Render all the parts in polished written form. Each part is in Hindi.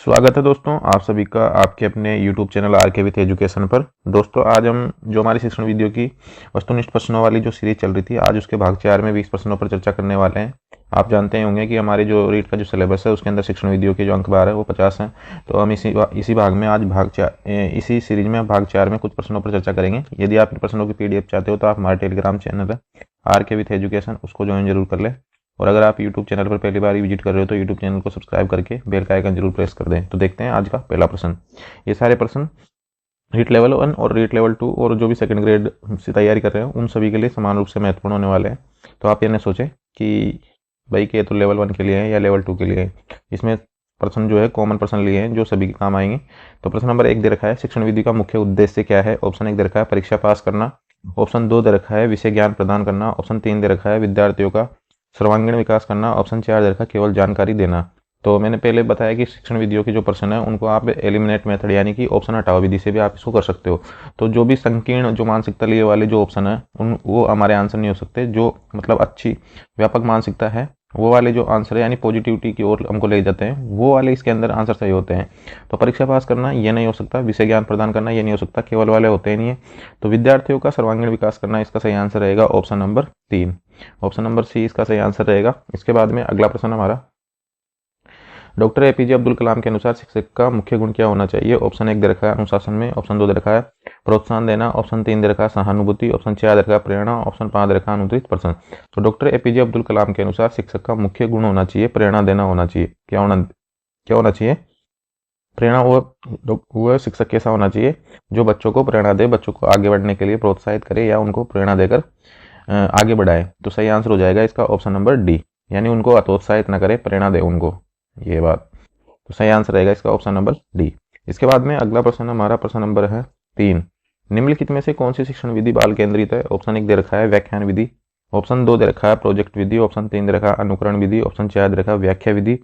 स्वागत है दोस्तों आप सभी का आपके अपने YouTube channel RK with education पर। दोस्तों आज हम जो हमारी शिक्षण वीडियो की वस्तुनिष्ठ प्रश्नों वाली जो सीरीज चल रही थी, आज उसके भाग 4 में 20 प्रश्नों पर चर्चा करने वाले हैं। आप जानते होंगे कि हमारे जो रीट का जो सिलेबस है उसके अंदर शिक्षण वीडियो के जो अंक बार है वो 50 हैं। तो हम इसी भाग में आज इसी सीरीज में भाग 4 में कुछ प्रश्नों पर चर्चा करेंगे। यदि आप इन प्रश्नों की PDF चाहते हो तो आप हमारे टेलीग्राम चैनल है आरके विथ एजुकेशन, उसको ज्वाइन जरूर कर लें। और अगर आप YouTube चैनल पर पहली बार ही विजिट कर रहे हो तो YouTube चैनल को सब्सक्राइब करके बेल का आइकन जरूर प्रेस कर दें। तो देखते हैं आज का पहला प्रश्न। ये सारे प्रश्न रीट लेवल 1 और रीट लेवल 2 और जो भी सेकंड ग्रेड से तैयारी कर रहे हैं उन सभी के लिए समान रूप से महत्वपूर्ण होने वाले हैं। तो आप ये न सोचें कि भाई के तो लेवल 1 के लिए है या लेवल 2 के लिए है। इसमें प्रश्न जो है कॉमन प्रश्न लिए हैं जो सभी के काम आएंगे। तो प्रश्न नंबर 1 दे रखा है, शिक्षण विधि का मुख्य उद्देश्य क्या है। ऑप्शन 1 दे रखा है परीक्षा पास करना। ऑप्शन 2 दे रखा है विषय ज्ञान प्रदान करना। ऑप्शन 3 दे रखा है विद्यार्थियों का सर्वांगीण विकास करना। ऑप्शन 4 दे रखा है केवल जानकारी देना। तो मैंने पहले बताया कि शिक्षण विधियों के जो प्रश्न है उनको आप एलिमिनेट मेथड यानी कि ऑप्शन हटाओ विधि से भी आप इसको कर सकते हो। तो जो भी संकीर्ण जो मानसिकता लिए वाले जो ऑप्शन है वो हमारे आंसर नहीं हो सकते। जो मतलब अच्छी व्यापक मानसिकता है वो वाले जो आंसर है यानी पॉजिटिविटी की ओर हमको ले जाते हैं वो वाले इसके अंदर आंसर सही होते हैं। तो परीक्षा पास करना ये नहीं हो सकता, विषय ज्ञान प्रदान करना ये नहीं हो सकता, केवल वाले होते ही नहीं है। तो विद्यार्थियों का सर्वांगीण विकास करना इसका सही आंसर रहेगा option number 3। Option number C इसका सही आंसर रहेगा। इसके बाद में अगला प्रश्न हमारा, डॉक्टर APJ अब्दुल कलाम के अनुसार शिक्षक का मुख्य गुण क्या होना चाहिए। ऑप्शन 1 दे रखा है अनुशासन में। ऑप्शन 2 दे रखा है प्रोत्साहन देना। ऑप्शन 3 दे रखा है सहानुभूति। ऑप्शन 4 दे रखा है प्रेरणा। ऑप्शन 5 दे रखा है अनुत्तरित प्रश्न। तो डॉक्टर APJ अब्दुल कलाम के अनुसार शिक्षक का मुख्य गुण होना चाहिए प्रेरणा देना होना चाहिए। क्या होना चाहिए? प्रेरणा। वो शिक्षक कैसा होना चाहिए जो बच्चों को प्रेरणा दे, बच्चों को आगे बढ़ने के लिए प्रोत्साहित करे या उनको प्रेरणा देकर आगे बढ़ाए। तो सही आंसर हो जाएगा इसका ऑप्शन नंबर डी, यानी उनको हतोत्साहित न करे, प्रेरणा दे उनको, ये बात। तो सही आंसर रहेगा इसका ऑप्शन नंबर डी। इसके बाद में अगला प्रश्न हमारा प्रश्न नंबर है 3। निम्नलिखित में से कौन सी शिक्षण विधि बाल केंद्रित है। ऑप्शन 1 दे रखा है व्याख्यान विधि। ऑप्शन 2 दे रखा है प्रोजेक्ट विधि। ऑप्शन 3 दे रखा है अनुकरण विधि। ऑप्शन 4 दे रखा है व्याख्या विधि।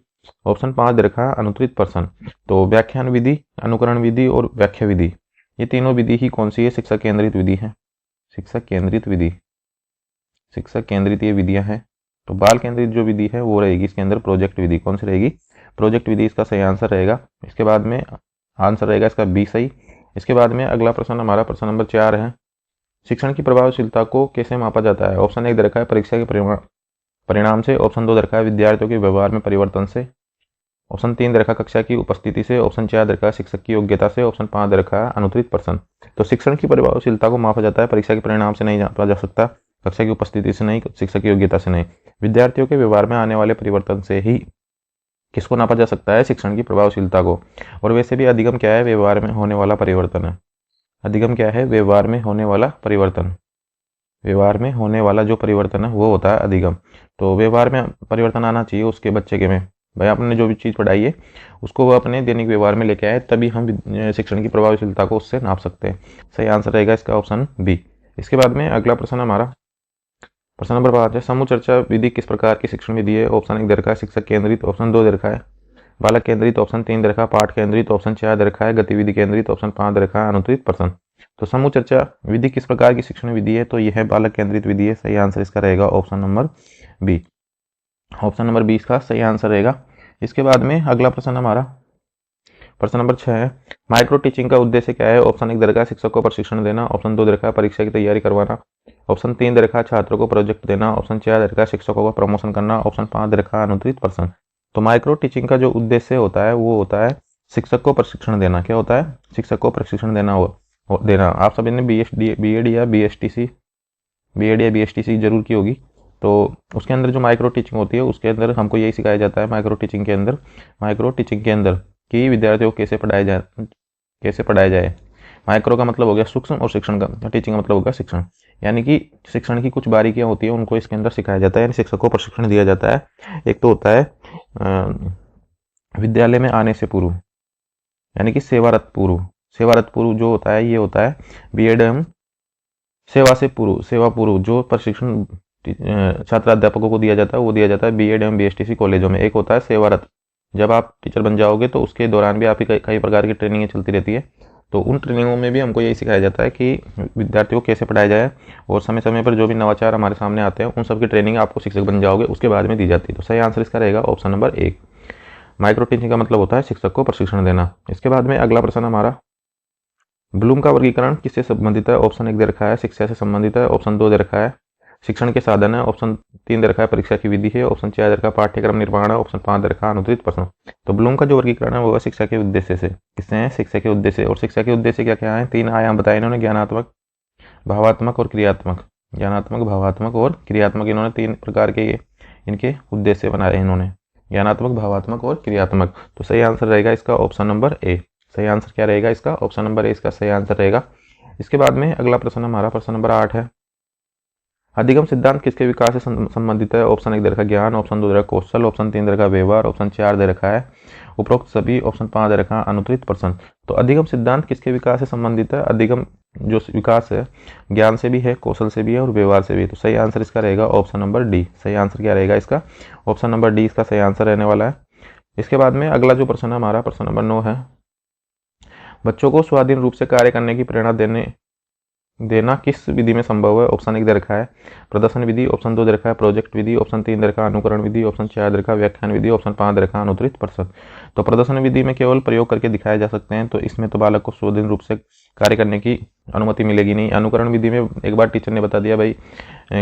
ऑप्शन 5 दे रखा है अनुत्तरित प्रश्न। तो व्याख्यान विधि, अनुकरण विधि और व्याख्या विधि, ये तीनों विधि ही कौन सी है? शिक्षक केंद्रित विधि है। शिक्षक केंद्रित विधि, शिक्षक केंद्रित ये विधियां हैं। तो बाल केंद्रित जो विधि है वो रहेगी इसके अंदर प्रोजेक्ट विधि। कौन सी रहेगी? प्रोजेक्ट विधि इसका सही आंसर रहेगा। इसके बाद में आंसर रहेगा इसका बी सही। इसके बाद में अगला प्रश्न हमारा प्रश्न नंबर 4 है, शिक्षण की प्रभावशीलता को कैसे मापा जाता है। ऑप्शन 1 दे रखा है परीक्षा के परिणाम से। ऑप्शन 2 दे रखा है विद्यार्थियों के व्यवहार में परिवर्तन से। ऑप्शन 3 दे रखा है कक्षा की उपस्थिति से। ऑप्शन 4 दे रखा है शिक्षक की योग्यता से। ऑप्शन 5 दे रखा है अनुत्तरित प्रश्न। तो शिक्षण की प्रभावशीलता को मापा जाता है परीक्षा के परिणाम से नहीं मापा जा सकता, कक्षा की उपस्थिति से नहीं, शिक्षक की योग्यता से नहीं, विद्यार्थियों के व्यवहार में आने वाले परिवर्तन से ही किसको नापा जा सकता है? शिक्षण की प्रभावशीलता को। और वैसे भी अधिगम क्या है? व्यवहार में होने वाला परिवर्तन है। अधिगम क्या है? व्यवहार में होने वाला परिवर्तन। व्यवहार में होने वाला जो परिवर्तन है वो होता है अधिगम। तो व्यवहार में परिवर्तन आना चाहिए उसके बच्चे के में। भाई आपने जो भी चीज़ पढ़ाई है उसको वो अपने दैनिक व्यवहार में लेके आए, तभी हम शिक्षण की प्रभावशीलता को उससे नाप सकते हैं। सही आंसर रहेगा इसका ऑप्शन बी। इसके बाद में अगला प्रश्न हमारा प्रश्न नंबर 5 है, समूह चर्चा विधि किस प्रकार की शिक्षण विधि है। ऑप्शन 1 दे रखा है शिक्षक केंद्रित। ऑप्शन 2 दे रखा है बालक केंद्रित। ऑप्शन 3 दे रखा है पाठ केंद्रित। ऑप्शन 4 दे रखा है गतिविधि केंद्रित। ऑप्शन 5 दे रखा है अनुत्तरित प्रश्न। तो समूह चर्चा विधि किस प्रकार की शिक्षण विधि है? तो यह है बालक केंद्रित विधि है। सही आंसर इसका रहेगा option number B. Option number 20 का सही आंसर रहेगा। इसके बाद में अगला प्रश्न हमारा प्रश्न नंबर 6 है, माइक्रो टीचिंग का उद्देश्य क्या है। ऑप्शन 1 दे रखा है शिक्षक को प्रशिक्षण देना। ऑप्शन 2 दे रखा है परीक्षा की तैयारी करवाना। ऑप्शन 3 दे रखा है छात्रों को प्रोजेक्ट देना। ऑप्शन 4 दे रखा है शिक्षकों का प्रमोशन करना। ऑप्शन 5 दे रखा है अनुत्तरित प्रश्न। तो माइक्रो टीचिंग का जो उद्देश्य होता है वो होता है शिक्षक को प्रशिक्षण देना। क्या होता है? शिक्षक को प्रशिक्षण देना। आप सभी ने बीएड या BSTC जरूर की होगी। तो उसके अंदर जो माइक्रो टीचिंग होती है उसके अंदर हमको यही सिखाया जाता है माइक्रो टीचिंग के अंदर कि विद्यार्थियों को कैसे पढ़ाया जाए। माइक्रो का मतलब हो गया सूक्ष्म और शिक्षण का टीचिंग का मतलब होगा शिक्षण, यानी कि शिक्षण की कुछ बारीकियां होती है उनको इसके अंदर सिखाया जाता है, यानी शिक्षक को प्रशिक्षण दिया जाता है। एक तो होता है विद्यालय में आने से पूर्व, यानी कि सेवारत पूर्व जो होता है ये होता है बीएड एवं सेवा पूर्व जो प्रशिक्षण छात्र अध्यापकों को दिया जाता है वो दिया जाता है बीएड एवं BSTC कॉलेजों में। एक होता है सेवारत, जब आप टीचर बन जाओगे तो उसके दौरान भी आपकी कई प्रकार की ट्रेनिंगें चलती रहती है। तो उन ट्रेनिंगों में भी हमको यही सिखाया जाता है कि विद्यार्थियों को कैसे पढ़ाया जाए, और समय समय पर जो भी नवाचार हमारे सामने आते हैं उन सब की ट्रेनिंग आपको शिक्षक बन जाओगे उसके बाद में दी जाती है। तो सही आंसर इसका रहेगा ऑप्शन नंबर 1। माइक्रो टीचिंग का मतलब होता है शिक्षक को प्रशिक्षण देना। इसके बाद में अगला प्रश्न हमारा, ब्लूम का वर्गीकरण किससे संबंधित है? ऑप्शन 1 दे रखा है शिक्षा से संबंधित है, ऑप्शन 2 दे रखा है शिक्षण के साधन है, ऑप्शन 3 दे रखा है परीक्षा की विधि है, ऑप्शन 4 दे रखा है पाठ्यक्रम निर्माण है, ऑप्शन 5 दे रखा है अनुत्तरित प्रश्न। तो ब्लूम का जो वर्गीकरण है वो है शिक्षा के उद्देश्य से। किससे है? शिक्षा के उद्देश्य। और शिक्षा के उद्देश्य क्या क्या है? 3 आयाम बताए इन्होंने, ज्ञानात्मक, भावात्मक और क्रियात्मक। ज्ञानात्मक, भावात्मक और क्रियात्मक, इन्होंने 3 प्रकार के ये इनके उद्देश्य बनाए इन्होंने, ज्ञानात्मक, भावात्मक और क्रियात्मक। तो सही आंसर रहेगा इसका ऑप्शन नंबर ए। सही आंसर क्या रहेगा इसका? ऑप्शन नंबर ए इसका सही आंसर रहेगा। इसके बाद में अगला प्रश्न हमारा प्रश्न नंबर 8 है, अधिगम सिद्धांत किसके विकास से संबंधित है? ऑप्शन 1 दे रखा है ज्ञान, ऑप्शन 2 दे रखा है कौशल, ऑप्शन 3 दे रखा है व्यवहार, ऑप्शन 4 दे रखा है उपरोक्त सभी, ऑप्शन 5 दे रखा है अनुत्तरित प्रश्न। तो अधिगम सिद्धांत किसके विकास से संबंधित है? अधिगम जो विकास है ज्ञान से भी है, कौशल से भी है और व्यवहार से भी है। तो सही आंसर इसका रहेगा ऑप्शन नंबर डी। सही आंसर क्या रहेगा इसका? ऑप्शन नंबर डी इसका सही आंसर रहने वाला है। इसके बाद में अगला जो प्रश्न है हमारा प्रश्न नंबर 9 है, बच्चों को स्वाधीन रूप से कार्य करने की प्रेरणा देना किस विधि में संभव है? ऑप्शन 1 दे रखा है प्रदर्शन विधि, ऑप्शन 2 दे रखा है प्रोजेक्ट विधि, ऑप्शन 3 दे रखा है अनुकरण विधि, ऑप्शन 4 दे रखा है व्याख्यान विधि, ऑप्शन 5 दे रखा है अनुत्तरित प्रश्न। तो प्रदर्शन विधि में केवल प्रयोग करके दिखाए जा सकते हैं, तो इसमें तो बालक को स्वाधीन रूप से कार्य करने की अनुमति मिलेगी नहीं। अनुकरण विधि में एक बार टीचर ने बता दिया भाई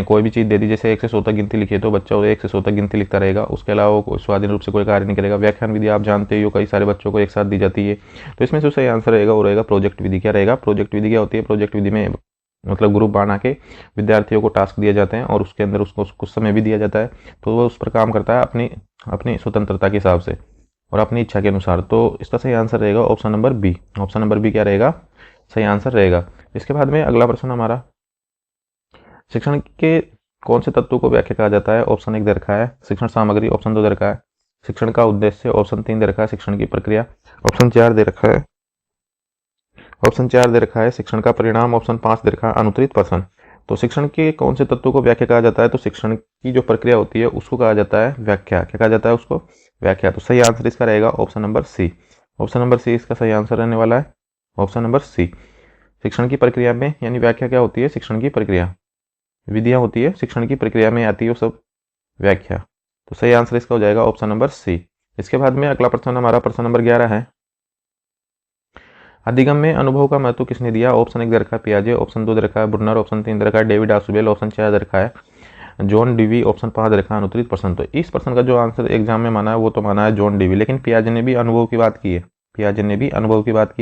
कोई भी चीज़ दे दी, जैसे 1 से 100 तक गिनती लिखी है तो बच्चा 1 से 100 तक गिनती लिखता रहेगा, उसके अलावा वो स्वाधीन रूप से कोई कार्य नहीं करेगा। व्याख्यान विधि आप जानते हो कई सारे बच्चों को एक साथ दी जाती है, तो इसमें जो सही आंसर रहेगा वो रहेगा प्रोजेक्ट विधि। क्या रहेगा? प्रोजेक्ट विधि क्या होती है? प्रोजेक्ट विधि में मतलब ग्रुप बना के विद्यार्थियों को टास्क दिए जाते हैं और उसके अंदर उसको कुछ समय भी दिया जाता है, तो वो उस पर काम करता है अपनी अपनी स्वतंत्रता के हिसाब से और अपनी इच्छा के अनुसार। तो इसका सही आंसर रहेगा option number B. Option number B क्या रहेगा? सही आंसर रहेगा। इसके बाद में अगला प्रश्न हमारा, शिक्षण के कौन से तत्वों को व्याख्या कहा जाता है? ऑप्शन 1 दे रखा है शिक्षण सामग्री, ऑप्शन 2 दे रखा है शिक्षण का उद्देश्य, ऑप्शन 3 दे रखा है शिक्षण की प्रक्रिया, ऑप्शन 4 दे रखा है शिक्षण का परिणाम, ऑप्शन 5 दे रखा है अनुत्तरित प्रश्न। तो शिक्षण के कौन से तत्वों को व्याख्या कहा जाता है? तो शिक्षण की जो प्रक्रिया होती है उसको कहा जाता है व्याख्या। क्या कहा जाता है उसको? व्याख्या। तो सही आंसर इसका रहेगा option number C. Option number C इसका सही आंसर रहने वाला है, ऑप्शन नंबर सी। शिक्षण की प्रक्रिया में यानी व्याख्या क्या होती है? शिक्षण की प्रक्रिया, विधियां होती है शिक्षण की प्रक्रिया में आती है वो सब व्याख्या। तो सही आंसर इसका हो जाएगा ऑप्शन नंबर सी। इसके बाद में अगला प्रश्न हमारा प्रश्न नंबर 11 है, अधिगम में अनुभव का महत्व किसने दिया? ऑप्शन 1 दे रखा है पियाजे, ऑप्शन 2 दे रखा है ब्रुनर, ऑप्शन 3 दे रखा है डेविड आसुबेल, ऑप्शन 4 दे रखा है जॉन डीवी, ऑप्शन 5 दे रखा है अनुत्तरित प्रश्न। तो इस प्रश्न का जो आंसर एग्जाम में माना है वो तो माना है जॉन डीवी, लेकिन पियाजे ने भी अनुभव की बात की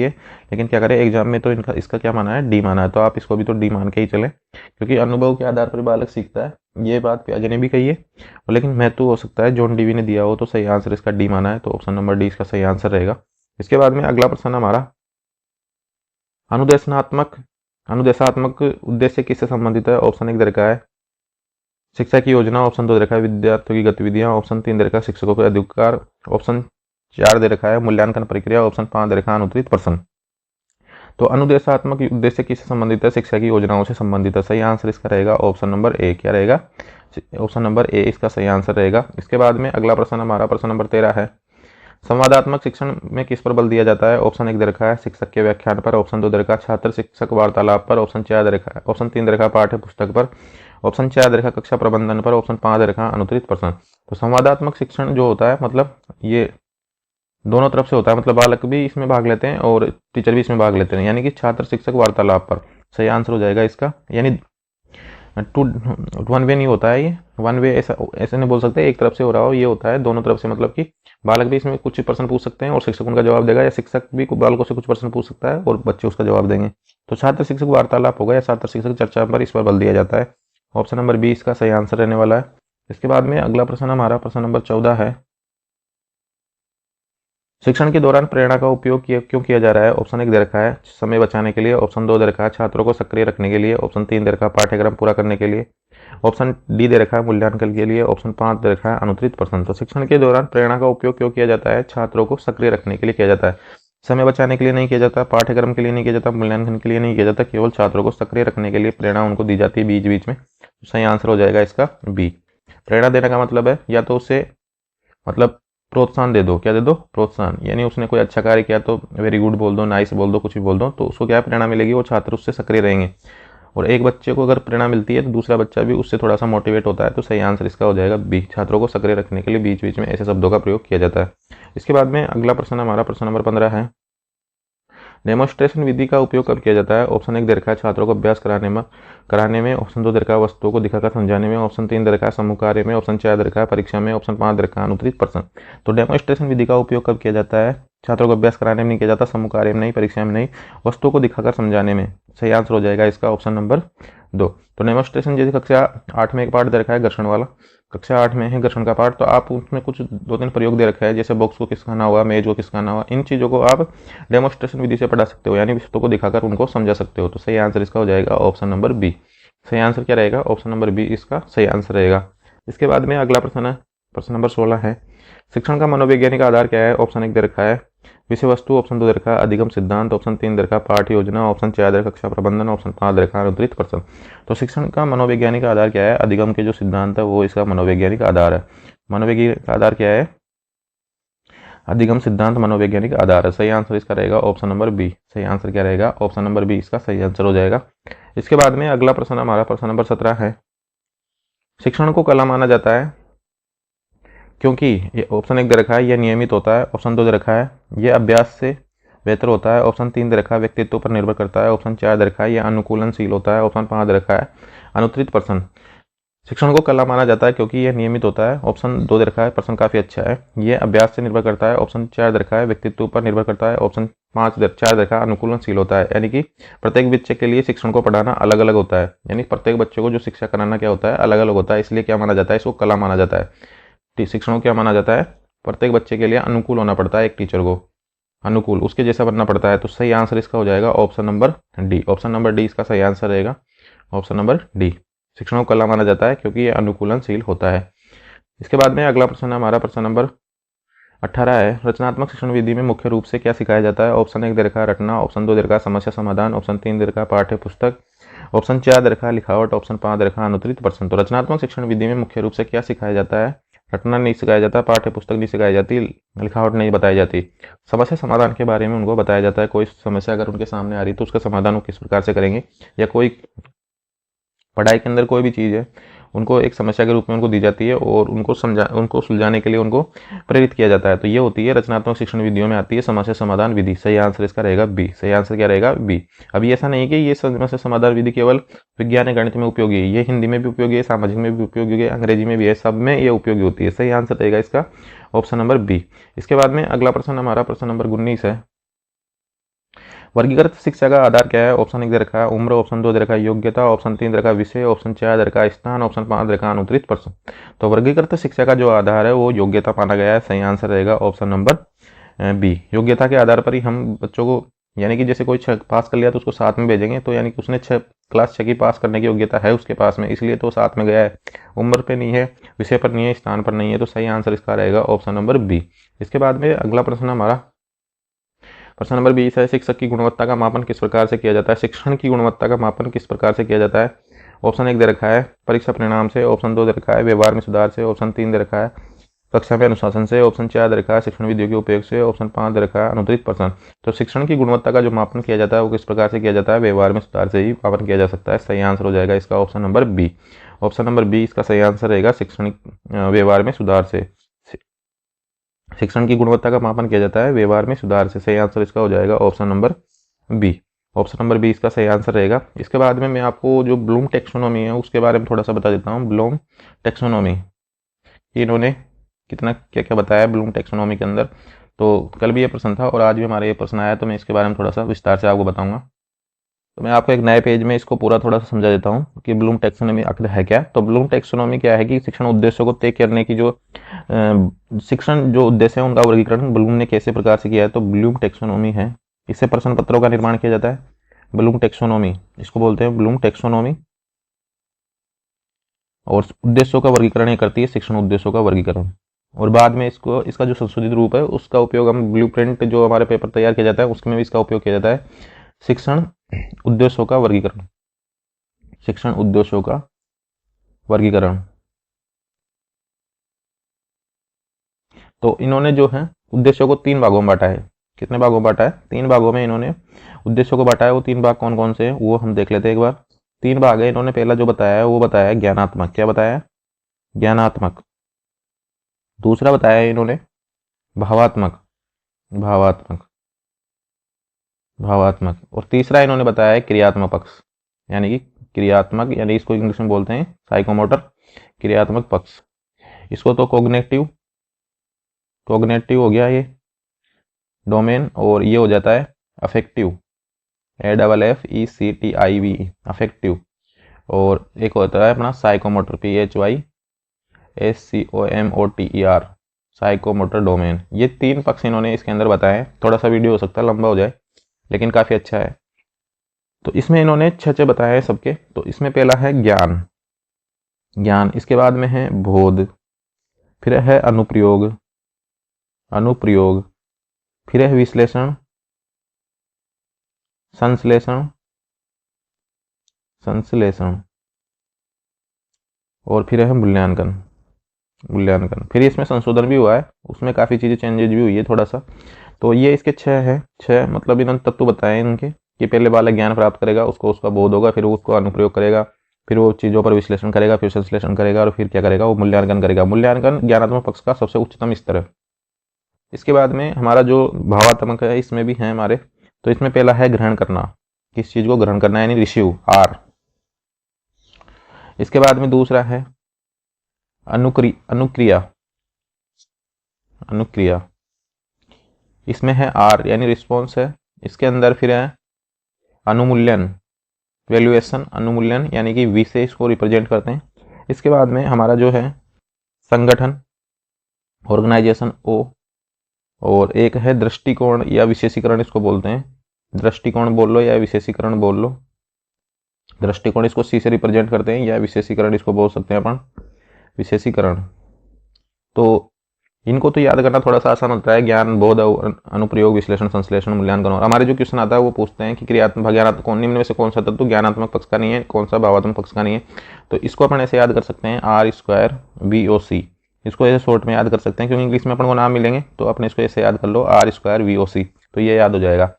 है, लेकिन क्या करें एग्जाम में तो इसका क्या माना है? डी माना है। तो आप इसको भी तो डी मान के ही चलें, क्योंकि अनुभव के आधार पर बालक सीखता है, ये बात पियाजे ने भी कही है, लेकिन महत्व हो सकता है जॉन डीवी ने दिया हो। तो सही आंसर इसका डी माना है, तो ऑप्शन नंबर डी इसका सही आंसर रहेगा। इसके बाद में अगला प्रश्न हमारा, अनुदेशात्मक उद्देश्य किससे संबंधित है? ऑप्शन 1 दे रखा है शिक्षा की योजना, ऑप्शन 2 दे रखा है विद्यार्थियों की गतिविधियां, ऑप्शन 3 दे रखा है शिक्षकों के अधिकार, ऑप्शन 4 दे रखा है मूल्यांकन प्रक्रिया, ऑप्शन 5 दे रखा है अनुत्तरित प्रश्न। तो अनुदेशात्मक उद्देश्य किससे संबंधित है? शिक्षा की योजनाओं से संबंधित है। सही आंसर इसका रहेगा ऑप्शन नंबर ए। क्या रहेगा? ऑप्शन नंबर ए इसका सही आंसर रहेगा। इसके बाद में अगला प्रश्न हमारा प्रश्न नंबर 13 है, संवादात्मक शिक्षण में किस पर बल दिया जाता है? ऑप्शन 1 दे रखा है शिक्षक के व्याख्यान पर, ऑप्शन 2 दे रखा है छात्र शिक्षक वार्तालाप पर, ऑप्शन 3 दे रखा है पाठ्य पुस्तक पर, ऑप्शन 4 दे रखा है कक्षा प्रबंधन पर, ऑप्शन 5 दे रखा है अनुत्तरित प्रश्न। तो संवादात्मक शिक्षण जो होता है मतलब ये दोनों तरफ से होता है, मतलब बालक भी इसमें भाग लेते हैं और टीचर भी इसमें भाग लेते हैं, यानी कि छात्र शिक्षक वार्तालाप पर। सही आंसर हो जाएगा इसका, यानी वन वे नहीं होता है ये, वन वे ऐसे नहीं बोल सकते एक तरफ से हो रहा हो, ये होता है दोनों तरफ से, मतलब कि बालक भी इसमें कुछ प्रश्न पूछ सकते हैं और शिक्षक उनका जवाब देगा, या शिक्षक भी बालकों से कुछ प्रश्न पूछ सकता है और बच्चे उसका जवाब देंगे। तो छात्र शिक्षक वार्तालाप होगा या छात्र शिक्षक चर्चा पर, इस पर बल दिया जाता है। ऑप्शन नंबर बी इसका सही आंसर रहने वाला है। इसके बाद में अगला प्रश्न हमारा प्रश्न नंबर 14 है, शिक्षण के दौरान प्रेरणा का उपयोग क्यों किया जा रहा है? ऑप्शन 1 दे रखा है समय बचाने के लिए, ऑप्शन 2 दे रखा है छात्रों को सक्रिय रखने के लिए, ऑप्शन 3 दे रखा है पाठ्यक्रम पूरा करने के लिए, ऑप्शन डी दे रखा है मूल्यांकन के लिए, ऑप्शन 5 दे रखा है अनुत्तरित प्रश्न। तो शिक्षण के दौरान प्रेरणा का उपयोग क्यों किया जाता है? छात्रों को सक्रिय रखने के लिए किया जाता है, समय बचाने के लिए नहीं किया जाता, पाठ्यक्रम के लिए नहीं किया जाता, मूल्यांकन के लिए नहीं किया जाता, केवल छात्रों को सक्रिय रखने के लिए प्रेरणा उनको दी जाती है बीच बीच में। तो सही आंसर हो जाएगा इसका बी। प्रेरणा देने का मतलब है या तो उसे मतलब प्रोत्साहन दे दो, क्या दे दो? प्रोत्साहन, यानी उसने कोई अच्छा कार्य किया तो वेरी गुड बोल दो, नाइस बोल दो, कुछ भी बोल दो, तो उसको क्या प्रेरणा मिलेगी, वो छात्र उससे सक्रिय रहेंगे। और एक बच्चे को अगर प्रेरणा मिलती है तो दूसरा बच्चा भी उससे थोड़ा सा मोटिवेट होता है। तो सही आंसर इसका हो जाएगा बी, छात्रों को सक्रिय रखने के लिए बीच बीच में ऐसे शब्दों का प्रयोग किया जाता है। इसके बाद में अगला प्रश्न हमारा प्रश्न नंबर 15 है, डेमोन्स्ट्रेशन विधि का उपयोग कब किया जाता है? ऑप्शन 1 दीर्घाय छात्रों को अभ्यास कराने में, ऑप्शन 2 दीर्घाय वस्तुओं को दिखाकर समझाने में, ऑप्शन 3 दीर्घाय समूह कार्य में, ऑप्शन 4 दीर्घाय परीक्षा में, ऑप्शन 5 दीर्घाय अनुत्तरित प्रश्न। तो डेमोन्स्ट्रेशन विधि का उपयोग कब किया जाता है? छात्रों को अभ्यास कराने में नहीं किया जाता, समूह कार्य में नहीं, परीक्षा में नहीं, वस्तुओं को दिखाकर समझाने में। सही आंसर हो जाएगा इसका ऑप्शन नंबर 2। तो डेमोन्स्ट्रेशन जैसे कक्षा 8 में एक पार्ट दे रखा है घर्षण वाला, कक्षा 8 में है घर्षण का पार्ट, तो आप उसमें कुछ 2-3 प्रयोग दे रखा है, जैसे बॉक्स को खिसकाना हुआ, मेज को खिसकाना हुआ, इन चीज़ों को आप डेमोन्स्ट्रेशन विधि से पढ़ा सकते हो, यानी वस्तुओं को दिखाकर उनको समझा सकते हो। तो सही आंसर इसका हो जाएगा ऑप्शन नंबर बी। सही आंसर क्या रहेगा? ऑप्शन नंबर बी इसका सही आंसर रहेगा। इसके बाद में अगला प्रश्न है, प्रश्न नंबर 16 है, शिक्षण का मनोवैज्ञानिक आधार क्या है? ऑप्शन 1 दे रखा है विषय वस्तु, ऑप्शन 2 दे रखा है अधिगम सिद्धांत, ऑप्शन 3 दे रखा है पाठ्य योजना, ऑप्शन 4 दे रखा है कक्षा प्रबंधन, ऑप्शन 5 दे रखा है अनुत्तरित प्रश्न। तो शिक्षण का मनोवैज्ञानिक आधार क्या है? अधिगम के जो सिद्धांत है वो इसका मनोवैज्ञानिक आधार है। मनोवैज्ञानिक आधार क्या है? अधिगम सिद्धांत मनोवैज्ञानिक आधार है। सही आंसर इसका रहेगा ऑप्शन नंबर बी। सही आंसर क्या रहेगा? ऑप्शन नंबर बी इसका सही आंसर हो जाएगा। इसके बाद में अगला प्रश्न हमारा प्रश्न नंबर 17 है, शिक्षण को कला माना जाता है क्योंकि ये ऑप्शन 1 दे रखा है यह नियमित होता है, ऑप्शन 2 दे रखा है यह अभ्यास से बेहतर होता है, ऑप्शन 3 दे रखा है व्यक्तित्व पर निर्भर करता है, ऑप्शन 4 दे रखा है यह अनुकूलनशील होता है, ऑप्शन 5 दे रखा है अनुत्तरित प्रश्न। शिक्षण को कला माना जाता है क्योंकि यह नियमित होता है, ऑप्शन 2 दे रखा है प्रश्न काफी अच्छा है, यह अभ्यास से निर्भर करता है, ऑप्शन 4 दे रखा है व्यक्तित्व पर निर्भर करता है, ऑप्शन 5 4 दे रखा है अनुकूलनशील होता है। यानी कि प्रत्येक बच्चे के लिए शिक्षण को पढ़ाना अलग अलग होता है, यानी प्रत्येक बच्चे को जो शिक्षा कराना क्या होता है अलग अलग होता है, इसलिए क्या माना जाता है? इसको कला माना जाता है। शिक्षण को क्या माना जाता है? प्रत्येक बच्चे के लिए अनुकूल होना पड़ता है, एक टीचर को अनुकूल उसके जैसा बनना पड़ता है। तो सही आंसर इसका हो जाएगा option number D. Option number D इसका सही आंसर रहेगा, ऑप्शन नंबर डी। शिक्षण को कला माना जाता है क्योंकि यह अनुकूलनशील होता है। इसके बाद में अगला प्रश्न हमारा प्रश्न नंबर 18 है, रचनात्मक शिक्षण विधि में मुख्य रूप से क्या सिखाया जाता है? ऑप्शन 1 दे रखा है रटना, ऑप्शन 2 दे रखा है समस्या समाधान, ऑप्शन 3 दे रखा है पाठ्य पुस्तक, ऑप्शन 4 दे रखा है लिखावट, ऑप्शन 5 दे रखा है अनुत्तरित प्रश्न। तो रचनात्मक शिक्षण विधि में मुख्य रूप से क्या सिखाया जाता है? रटना नहीं सिखाया जाता, पाठ्य पुस्तक नहीं सिखाई जाती, लिखावट नहीं बताई जाती, समस्या समाधान के बारे में उनको बताया जाता है। कोई समस्या अगर उनके सामने आ रही तो उसका समाधान वो किस प्रकार से करेंगे, या कोई पढ़ाई के अंदर कोई भी चीज़ है उनको एक समस्या के रूप में उनको दी जाती है और उनको सुलझाने के लिए उनको प्रेरित किया जाता है। तो ये होती है रचनात्मक शिक्षण विधियों में आती है समस्या समाधान विधि। सही आंसर इसका रहेगा बी। सही आंसर क्या रहेगा? बी। अभी ऐसा नहीं कि ये समस्या समाधान विधि केवल विज्ञान या गणित में उपयोगी है, ये हिंदी में भी उपयोगी है, सामाजिक में भी उपयोगी है, अंग्रेजी में भी है, सब में ये उपयोगी होती है। सही आंसर रहेगा इसका ऑप्शन नंबर बी। इसके बाद में अगला प्रश्न हमारा प्रश्न नंबर 19 है, वर्गीकृत शिक्षा का आधार क्या है? ऑप्शन 1 दे रखा है उम्र, ऑप्शन 2 दे रखा है योग्यता, ऑप्शन 3 दे रखा है विषय, ऑप्शन 4 दे रखा है स्थान, ऑप्शन 5 दे रखा है अनुत्तरित प्रश्न। तो वर्गीकृत शिक्षा का जो आधार है वो योग्यता माना गया है। सही आंसर रहेगा ऑप्शन नंबर बी। योग्यता के आधार पर ही हम बच्चों को, यानी कि जैसे कोई 6 पास कर लिया तो उसको 7 में भेजेंगे, तो यानी कि उसने क्लास 6 की पास करने की योग्यता है उसके पास में, इसलिए तो 7 में गया है। उम्र पे नहीं है, विषय पर नहीं है, स्थान पर नहीं है। तो सही आंसर इसका रहेगा ऑप्शन नंबर बी। इसके बाद में अगला प्रश्न हमारा प्रश्न नंबर 20 है, शिक्षक की गुणवत्ता का मापन किस प्रकार से किया जाता है? शिक्षण की गुणवत्ता का मापन किस प्रकार से किया जाता है? ऑप्शन 1 दे रखा है परीक्षा परिणाम से, ऑप्शन 2 दे रखा है व्यवहार में सुधार से, ऑप्शन 3 दे रखा है कक्षा में अनुशासन से, ऑप्शन 4 दे रखा है शिक्षण विधियों के उपयोग से, ऑप्शन 5 दे रखा है अनुत्तरित प्रश्न। तो शिक्षण की गुणवत्ता का जो मापन किया जाता है वो किस प्रकार से किया जाता है? व्यवहार में सुधार से ही मापन किया जा सकता है। सही आंसर हो जाएगा इसका option number B. Option number B इसका सही आंसर रहेगा, शिक्षण व्यवहार में सुधार से शिक्षण की गुणवत्ता का मापन किया जाता है व्यवहार में सुधार से। सही आंसर इसका हो जाएगा option number B. Option number B इसका सही आंसर रहेगा। इसके बाद में मैं आपको जो ब्लूम टेक्सोनोमी है उसके बारे में थोड़ा सा बता देता हूँ। ब्लूम टेक्सोनोमी इन्होंने कितना क्या क्या बताया ब्लूम टेक्सोनोमी के अंदर, तो कल भी ये प्रश्न था और आज भी हमारा ये प्रश्न आया, तो मैं इसके बारे में थोड़ा सा विस्तार से आपको बताऊंगा। तो मैं आपको एक नए पेज में इसको पूरा थोड़ा सा समझा देता हूँ कि ब्लूम टेक्सोनोमी आखिर है क्या। तो ब्लूम टेक्सोनोमी क्या है कि शिक्षण उद्देश्यों को तय करने की जो शिक्षण जो उद्देश्य है उनका वर्गीकरण ब्लूम ने कैसे प्रकार से किया है, तो ब्लूम टेक्सोनोमी है। इससे प्रश्न पत्रों का निर्माण किया जाता है। ब्लूम टेक्सोनोमी इसको बोलते हैं, ब्लूम टेक्सोनोमी। और उद्देश्यों का वर्गीकरण ये करती है, शिक्षण उद्देश्यों का वर्गीकरण। और बाद में इसका जो संशोधित रूप है उसका उपयोग हम ब्लूप्रिंट जो हमारे पेपर तैयार किया जाता है उसमें भी इसका उपयोग किया जाता है। शिक्षण उद्देश्यों का वर्गीकरण, शिक्षण उद्देश्यों का वर्गीकरण। तो इन्होंने जो है उद्देश्यों को 3 भागों में बांटा है। कितने भागों में बांटा है? 3 भागों में इन्होंने उद्देश्यों को बांटा है। वो 3 भाग कौन कौन से हैं वो हम देख लेते हैं एक बार। 3 भाग है। इन्होंने पहला जो बताया है वो बताया है ज्ञानात्मक। क्या बताया है? ज्ञानात्मक। दूसरा बताया है इन्होंने भावात्मक, भावात्मक, भावात्मक। और तीसरा इन्होंने बताया है क्रियात्मक पक्ष, यानी कि क्रियात्मक, यानी इसको इंग्लिश में बोलते हैं साइकोमोटर, क्रियात्मक पक्ष। इसको तो कोग्नेटिव, कोग्नेटिव हो गया ये डोमेन, और ये हो जाता है अफेक्टिव, AFFECTIV, अफेक्टिव। और एक होता है अपना साइकोमोटर, PHYSCOMOTER, साइकोमोटर डोमेन। ये 3 पक्ष इन्होंने इसके अंदर बताए हैं। थोड़ा सा वीडियो हो सकता है लंबा हो जाए, लेकिन काफ़ी अच्छा है। तो इसमें इन्होंने 6 बताए हैं सबके। तो इसमें पहला है ज्ञान, ज्ञान। इसके बाद में है बोध, फिर है अनुप्रयोग, अनुप्रयोग, फिर है विश्लेषण, संश्लेषण, संश्लेषण, और फिर है मूल्यांकन, मूल्यांकन। फिर इसमें संशोधन भी हुआ है, उसमें काफ़ी चीज़ें चेंजेज भी हुई है थोड़ा सा। तो ये इसके 6 है, 6 मतलब इन्होंने तत्व बताए इनके कि पहले वाला ज्ञान प्राप्त करेगा, उसको उसका बोध होगा, फिर वो उसको अनुप्रयोग करेगा, फिर वो चीज़ों पर विश्लेषण करेगा, फिर संश्लेषण करेगा, और फिर क्या करेगा, वो मूल्यांकन करेगा। मूल्यांकन ज्ञानात्मक पक्ष का सबसे उच्चतम स्तर है। इसके बाद में हमारा जो भावात्मक है, इसमें भी है हमारे। तो इसमें पहला है ग्रहण करना, किस चीज़ को ग्रहण करना, यानी रिसीव, आर। इसके बाद में दूसरा है अनुक्रिया, अनुक्रिया, इसमें है आर, यानी रिस्पॉन्स है। इसके अंदर फिर है अनुमूल्यन, वैल्यूएशन, अनुमूल्यन, यानी कि वी से इसको रिप्रेजेंट करते हैं। इसके बाद में हमारा जो है संगठन, ऑर्गेनाइजेशन, ओ। और एक है दृष्टिकोण या विशेषीकरण, इसको बोलते हैं। दृष्टिकोण बोल लो या विशेषीकरण बोल लो। दृष्टिकोण इसको सी से रिप्रेजेंट करते हैं, या विशेषीकरण इसको बोल सकते हैं अपन, विशेषीकरण। तो इनको तो याद करना थोड़ा सा आसान होता है, ज्ञान, बोध, अनुप्रयोग, विश्लेषण, संश्लेषण, मूल्यांकन। और हमारे जो क्वेश्चन आता है वो पूछते हैं कि क्रियात्मक, ज्ञानात्मक, निम्न में से कौन सा तत्व ज्ञानात्मक पक्ष का नहीं है, कौन सा भावात्मक पक्ष का नहीं है। तो इसको अपन ऐसे याद कर सकते हैं, R² VOC। इसको ऐसे शॉर्ट में याद कर सकते हैं, क्योंकि इंग्लिश में अपन को नाम मिलेंगे, तो अपने इसको ऐसे याद कर लो, R² VOC, तो ये याद हो जाएगा।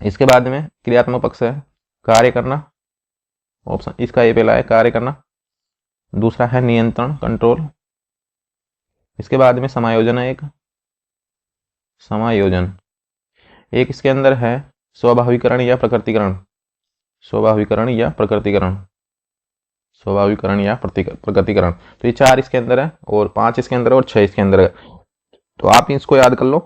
इसके बाद में क्रियात्मक पक्ष है कार्य करना, ऑप्शन इसका ये पहला है, कार्य करना। दूसरा है नियंत्रण, कंट्रोल। इसके बाद में समायोजन है, एक समायोजन। एक इसके अंदर है स्वाभाविकरण या प्रकृतिकरण, स्वाभाविकरण या प्रकृतिकरण, स्वाभाविकरण या प्रकृतिकरण। तो ये 4 इसके अंदर है, और 5 इसके अंदर है, और 6 इसके अंदर है। तो आप इसको याद कर लो।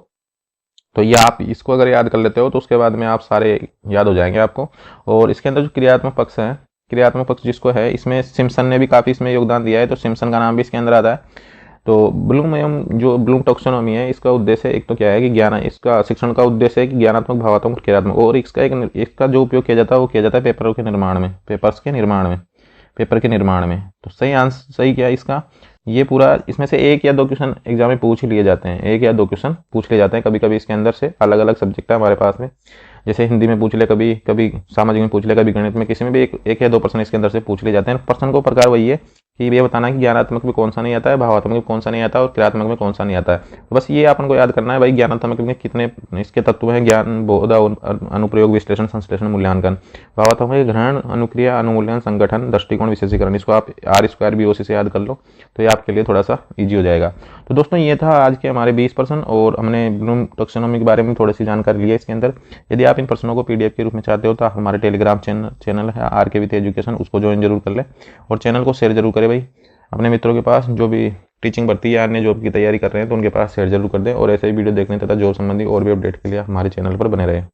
तो ये आप इसको अगर याद कर लेते हो तो उसके बाद में आप सारे याद हो जाएंगे आपको। और इसके अंदर जो क्रियात्मक पक्ष है, क्रियात्मक पक्ष जिसको है, इसमें सिम्पसन ने भी काफ़ी इसमें योगदान दिया है, तो सिम्पसन का नाम भी इसके अंदर आता है। तो ब्लूम एवं जो ब्लूम टैक्सोनॉमी है, इसका उद्देश्य एक तो क्या है कि ज्ञान, इसका शिक्षण का उद्देश्य है कि ज्ञानात्मक, भावात्मक और क्रियात्मक। और इसका जो उपयोग किया जाता है वो किया जाता है पेपरों के निर्माण में, पेपर्स के निर्माण में, पेपर के निर्माण में। तो सही आंसर, सही क्या है इसका, ये पूरा इसमें से 1 या 2 क्वेश्चन एग्जाम में पूछ ही लिए जाते हैं, 1 या 2 क्वेश्चन पूछ लिए जाते हैं कभी कभी इसके अंदर से। अलग अलग सब्जेक्ट है हमारे पास में, जैसे हिंदी में पूछ ले, कभी कभी सामाजिक में पूछ ले, कभी गणित में, किसी में भी एक या 2 प्रश्न इसके अंदर से पूछ लिए जाते हैं। प्रश्न को प्रकार वही है कि ये बताना कि ज्ञानात्मक में कौन सा नहीं आता है, भावात्मक में कौन सा नहीं आता है, और क्रियात्मक में कौन सा नहीं आता है। तो बस ये अपन को याद करना है भाई, ज्ञानात्मक में कितने इसके तत्व हैं, ज्ञान, बोध, अनुप्रयोग, विश्लेषण, संश्लेषण, मूल्यांकन। भावात्मक में ग्रहण, अनुक्रिया, अनुमूल्यन, संगठन, दृष्टिकोण, विशेषीकरण। इसको आप R² VOC से याद कर लो, तो ये आपके लिए थोड़ा सा ईजी हो जाएगा। तो दोस्तों ये था आज के हमारे 20 प्रश्न, और हमने ब्लूम टैक्सोनॉमी के बारे में थोड़ी सी जानकारी ली है इसके अंदर। यदि आप इन प्रश्नों को PDF के रूप में चाहते हो तो हमारे टेलीग्राम चैनल है RK विथ एजुकेशन, उसको ज्वाइन जरूर कर ले, और चैनल को शेयर जरूर करें भाई अपने मित्रों के पास, जो भी टीचिंग भर्ती या अन्य जॉब की तैयारी कर रहे हैं तो उनके पास शेयर जरूर कर दें। और ऐसे ही वीडियो देखने तथा जॉब संबंधी और भी अपडेट के लिए हमारे चैनल पर बने रहें।